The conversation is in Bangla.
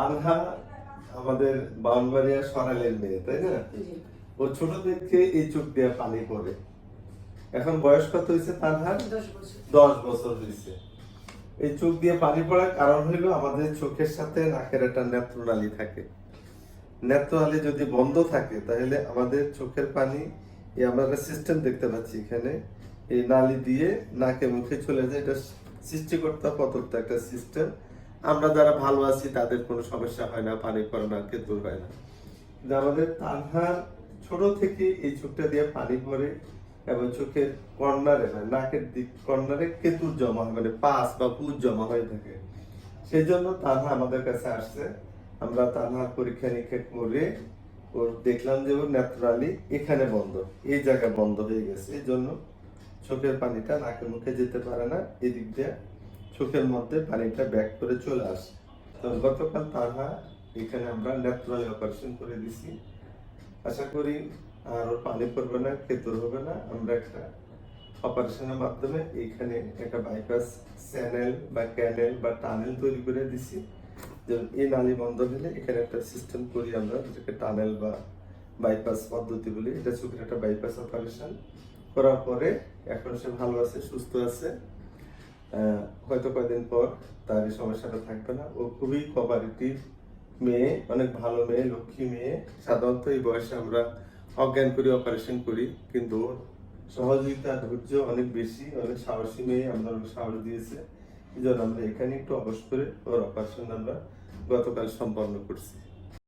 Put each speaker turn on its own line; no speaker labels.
আনহা আমাদের বাউনবাড়িয়া সরাইলের মেয়ে, তাই না? ও ছোট থেকে এই চোখ দিয়ে পানি পড়ে। এখন বয়স কত হয়েছে তানহার? 10 বছর হয়েছে। এই চোখ দিয়ে পানি পড়ার কারণ হইলো আমাদের চোখের সাথে নাকের একটা নেত্রনালী থাকে। নেত্রনালী যদি বন্ধ থাকে তাহলে আমাদের চোখের পানি, আমরা একটা সিস্টেম দেখতে পাচ্ছি এখানে, এই নালী দিয়ে নাকে মুখে চলে যায়। এটা সৃষ্টিকর্তা প্রদত্ত একটা সিস্টেম। আমরা যারা ভালো আছি তাদের কোনো সমস্যা হয় না, পানি পড়ে না, কেতুর হয় না। কিন্তু আমাদের তানহার ছোট থেকে এই চোখটা দিয়ে পানি পড়ে এবং চোখের কর্নারে, মানে নাকের দিক কর্নারে কেতুর জমা হয়, মানে পাস বা পুজ জমা হয়ে থাকে। সেই জন্য তানহা আমাদের কাছে আসছে। আমরা তানহার পরীক্ষা নিরীক্ষা করে ওর দেখলাম যে ওর নেত্রনালী এখানে বন্ধ, এই জায়গায় বন্ধ হয়ে গেছে। এই জন্য চোখের পানিটা নাকে মুখে যেতে পারে না, এদিক দিয়ে চোখের মধ্যে পানিটা ব্যাক করে চলে আসে। তো গতকাল তানহা এখানে আমরা নেত্রনালী অপারেশন করে দিছি। আশা করি আর ওর পানি পড়বে না, কেতুর হবে না। আমরা একটা অপারেশনের মাধ্যমে এখানে একটা বাইপাস চ্যানেল বা ক্যানেল বা টানেল তৈরি করে দিছি। যেমন এই নালী বন্ধ হলে এখানে একটা সিস্টেম করি আমরা, যেটাকে টানেল বা বাইপাস পদ্ধতি বলি। এটা চোখের একটা বাইপাস অপারেশন করার পরে এখন সে ভালো আছে, সুস্থ আছে। হয়তো কয়েকদিন পর তার এই সমস্যাটা থাকবে না। ও খুবই কোঅপারেটিভ মেয়ে, অনেক ভালো মেয়ে, লক্ষ্মী মেয়ে। সাধারণত এই বয়সে আমরা অজ্ঞান করে অপারেশন করি, কিন্তু ওর সহযোগিতা, ধৈর্য অনেক বেশি, অনেক সাহসী মেয়ে। আমরা অনেক সাহস দিয়েছে, এই জন্য আমরা এখানে একটু অবশ্য করে ওর অপারেশন আমরা গতকাল সম্পন্ন করছি।